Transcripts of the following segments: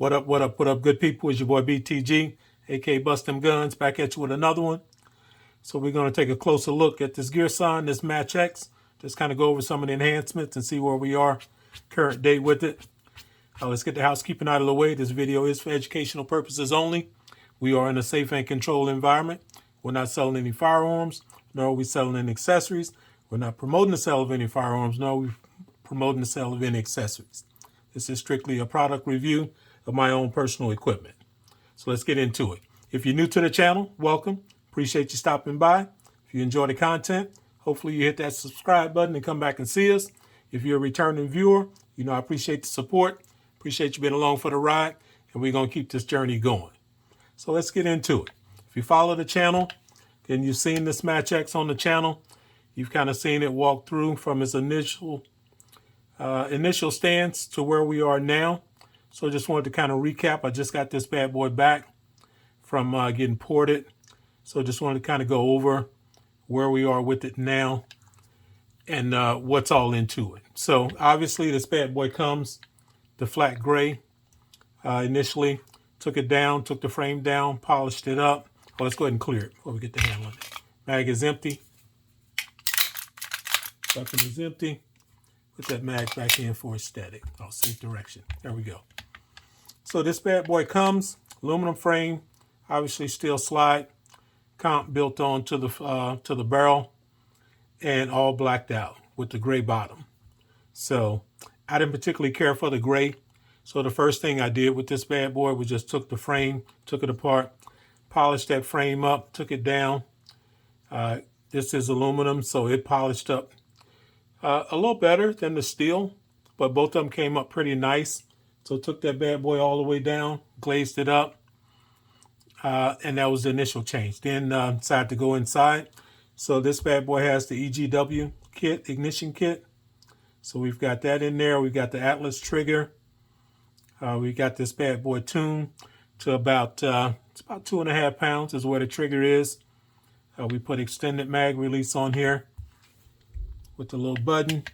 What up, what up, what up, good people? It's your boy BTG, aka Bust Them Guns, back at you with another one. So we're going to take a closer look at this Girsan, this Match X. Just kind of go over some of the enhancements and see where we are current day with it. Let's get the housekeeping out of the way. This video is for educational purposes only. We are in a safe and controlled environment. We're not selling any firearms, nor are we selling any accessories. We're not promoting the sale of any firearms, nor are we promoting the sale of any accessories. This is strictly a product review of my own personal equipment. So let's get into it. If you're new to the channel, welcome. Appreciate you stopping by. If you enjoy the content, hopefully you hit that subscribe button and come back and see us. If you're a returning viewer, you know I appreciate the support. Appreciate you being along for the ride, and we're going to keep this journey going. So let's get into it. If you follow the channel, then you've seen this Match X on the channel. You've kind of seen it walk through from its initial stance to where we are now. So just wanted to kind of recap. I just got this bad boy back from getting ported. So just wanted to kind of go over where we are with it now and what's all into it. So obviously this bad boy comes the flat gray. Initially took it down, took the frame down, polished it up. Well, let's go ahead and clear it before we get the handle on it. Mag is empty. Weapon is empty. Put that mag back in for aesthetic. Oh, safe direction. There we go. So this bad boy comes, aluminum frame, obviously steel slide, comp built on to the barrel, and all blacked out with the gray bottom. So I didn't particularly care for the gray. So the first thing I did with this bad boy was just took the frame, took it apart, polished that frame up, took it down. This is aluminum, so it polished up a little better than the steel, but both of them came up pretty nice. So took that bad boy all the way down, glazed it up, and that was the initial change. Then decided to go inside. So this bad boy has the EGW kit, ignition kit. So we've got that in there. We've got the Atlas trigger. We got this bad boy tuned to about, it's about 2.5 pounds is where the trigger is. We put extended mag release on here with the little button.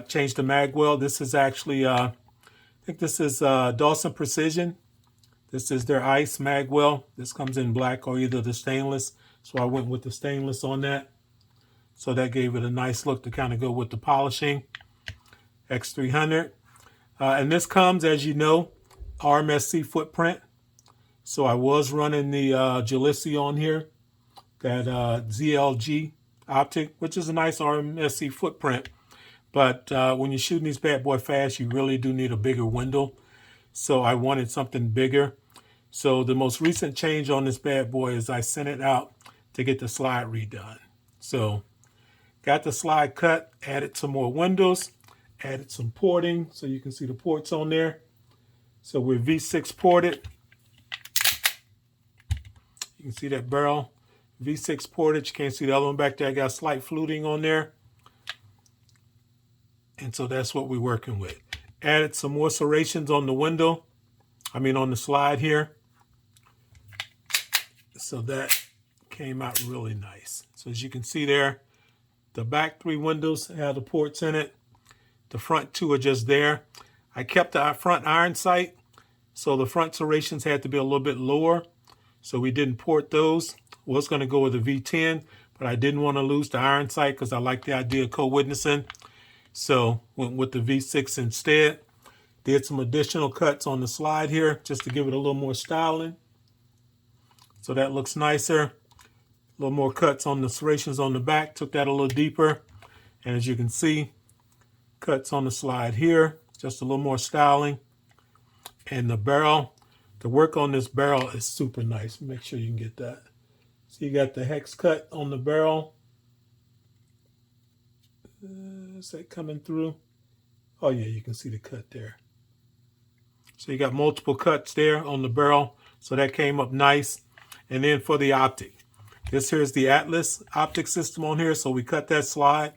Changed the Magwell. This is actually, I think this is Dawson Precision. This is their ice Magwell. This comes in black or either the stainless. So I went with the stainless on that. So that gave it a nice look to kind of go with the polishing. X300. And this comes, as you know, RMSC footprint. So I was running the Jalisi on here, that ZLG optic, which is a nice RMSC footprint. But when you're shooting these bad boy fast, you really do need a bigger window. So I wanted something bigger. So the most recent change on this bad boy is I sent it out to get the slide redone. So got the slide cut, added some more windows, added some porting so you can see the ports on there. So we're V6 ported. You can see that barrel. V6 ported. You can't see the other one back there. I got slight fluting on there. And so that's what we're working with. Added some more serrations on the window. On the slide here. So that came out really nice. So as you can see there, the back 3 windows have the ports in it. The front 2 are just there. I kept the front iron sight, so the front serrations had to be a little bit lower. So we didn't port those. Was going to go with a V10, but I didn't want to lose the iron sight because I like the idea of co-witnessing. So went with the V6 instead. Did some additional cuts on the slide here just to give it a little more styling. So that looks nicer. A little more cuts on the serrations on the back. Took that a little deeper. And as you can see, cuts on the slide here. Just a little more styling. And the barrel, the work on this barrel is super nice. Make sure you can get that. So you got the hex cut on the barrel. Is that coming through? Oh yeah, you can see the cut there. So you got multiple cuts there on the barrel. So that came up nice. And then for the optic, this here is the Atlas optic system on here. So we cut that slide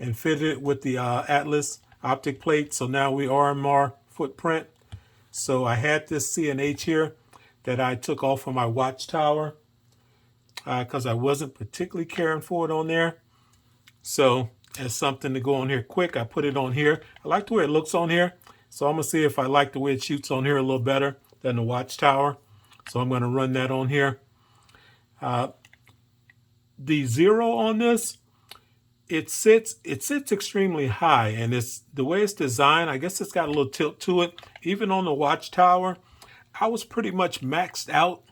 and fitted it with the Atlas optic plate. So now we RMR footprint. So I had this C&H here that I took off of my watchtower because I wasn't particularly caring for it on there. So as something to go on here quick, I put it on here. I like the way it looks on here. So I'm going to see if I like the way it shoots on here a little better than the Watchtower. So I'm going to run that on here. The zero on this, it sits extremely high, and it's the way it's designed. I guess it's got a little tilt to it. Even on the Watchtower, I was pretty much maxed out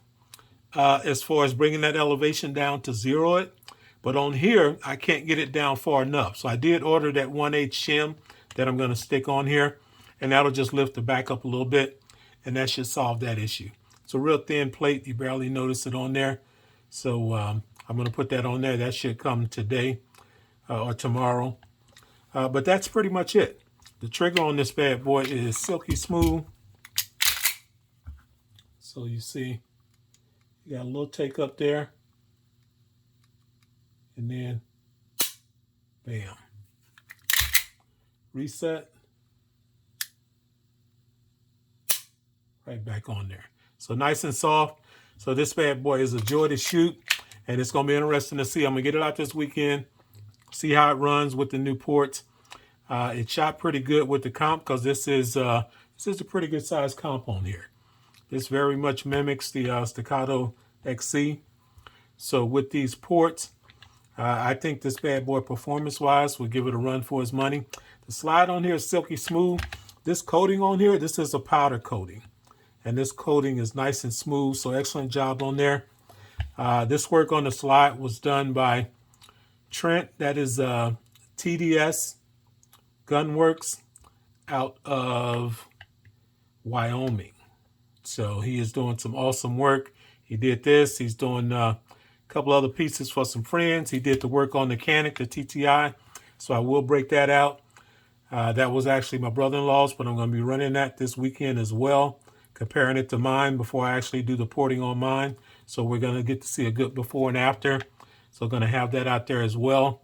as far as bringing that elevation down to zero it. But on here, I can't get it down far enough. So I did order that 1/8 shim that I'm going to stick on here, and that'll just lift the back up a little bit, and that should solve that issue. It's a real thin plate. You barely notice it on there. So I'm going to put that on there. That should come today or tomorrow. But that's pretty much it. The trigger on this bad boy is silky smooth. So you see, you got a little take up there. And then, bam. Reset. Right back on there. So nice and soft. So this bad boy is a joy to shoot. And it's going to be interesting to see. I'm going to get it out this weekend. See how it runs with the new ports. It shot pretty good with the comp because this is a pretty good size comp on here. This very much mimics the Staccato XC. So with these ports, I think this bad boy performance-wise will give it a run for its money. The slide on here is silky smooth. This coating on here, this is a powder coating. And this coating is nice and smooth, so excellent job on there. This work on the slide was done by Trent. That is TDS Gunworks out of Wyoming. So he is doing some awesome work. He did this. He's doing a couple other pieces for some friends. He did the work on the Canic, the TTI. So I will break that out. That was actually my brother-in-law's, but I'm going to be running that this weekend as well, comparing it to mine before I actually do the porting on mine. So we're going to get to see a good before and after. So I'm going to have that out there as well.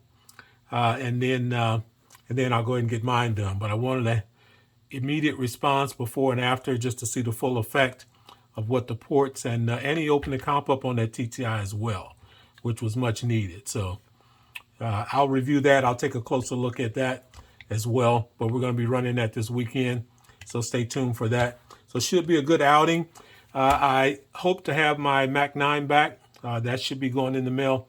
And then I'll go ahead and get mine done. But I wanted an immediate response before and after just to see the full effect of what the ports, and he opened the comp up on that TTI as well, which was much needed. So I'll review that. I'll take a closer look at that as well. But we're going to be running that this weekend. So stay tuned for that. So it should be a good outing. I hope to have my Mac 9 back. That should be going in the mail.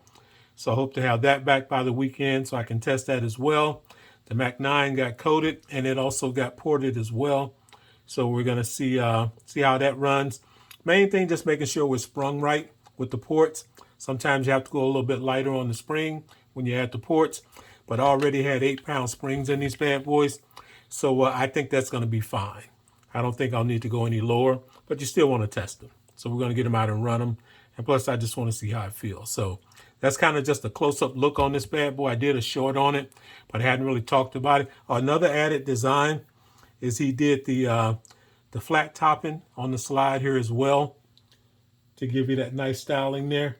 So I hope to have that back by the weekend so I can test that as well. The Mac 9 got coated and it also got ported as well. So we're going to see how that runs. Main thing, just making sure we're sprung right with the ports. Sometimes you have to go a little bit lighter on the spring when you add the ports. But I already had 8-pound springs in these bad boys. So I think that's going to be fine. I don't think I'll need to go any lower, but you still want to test them. So we're going to get them out and run them. And plus, I just want to see how it feels. So that's kind of just a close-up look on this bad boy. I did a short on it, but I hadn't really talked about it. Another added design is he did the flat topping on the slide here as well to give you that nice styling there.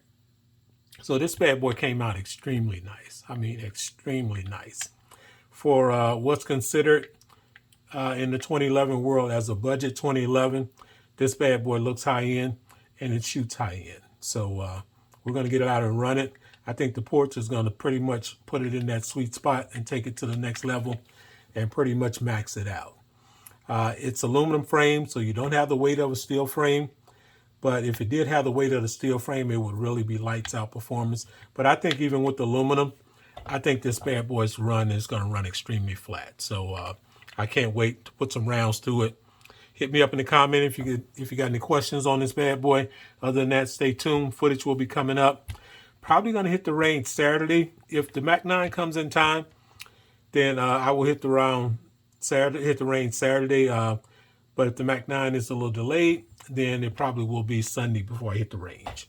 So this bad boy came out extremely nice. I mean, extremely nice. For what's considered in the 2011 world as a budget 2011, this bad boy looks high-end and it shoots high-end. So we're going to get it out and run it. I think the ports is going to pretty much put it in that sweet spot and take it to the next level and pretty much max it out. It's aluminum frame, so you don't have the weight of a steel frame. But if it did have the weight of the steel frame, it would really be lights out performance. But I think even with the aluminum, I think this bad boy's run is going to run extremely flat. So I can't wait to put some rounds through it. Hit me up in the comment if you got any questions on this bad boy. Other than that, stay tuned. Footage will be coming up. Probably going to hit the range Saturday. If the Mac 9 comes in time, then I will hit the range Saturday. But if the Mac 9 is a little delayed, then it probably will be Sunday before I hit the range.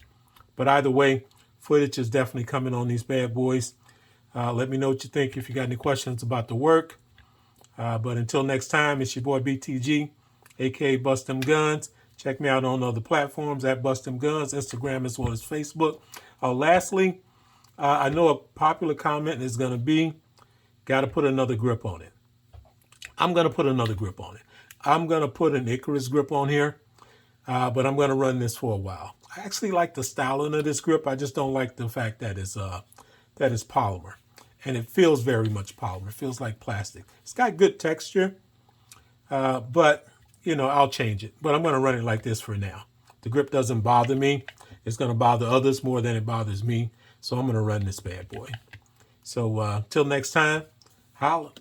But either way, footage is definitely coming on these bad boys. Let me know what you think if you got any questions about the work. But until next time, it's your boy BTG, aka Bust Them Guns. Check me out on other platforms at Bust Them Guns, Instagram as well as Facebook. Lastly, I know a popular comment is going to be, got to put another grip on it. I'm going to put another grip on it. I'm going to put an Icarus grip on here, but I'm going to run this for a while. I actually like the styling of this grip. I just don't like the fact that it's polymer. And it feels very much polymer. It feels like plastic. It's got good texture. But, you know, I'll change it. But I'm going to run it like this for now. The grip doesn't bother me. It's going to bother others more than it bothers me. So I'm going to run this bad boy. So till next time, holla.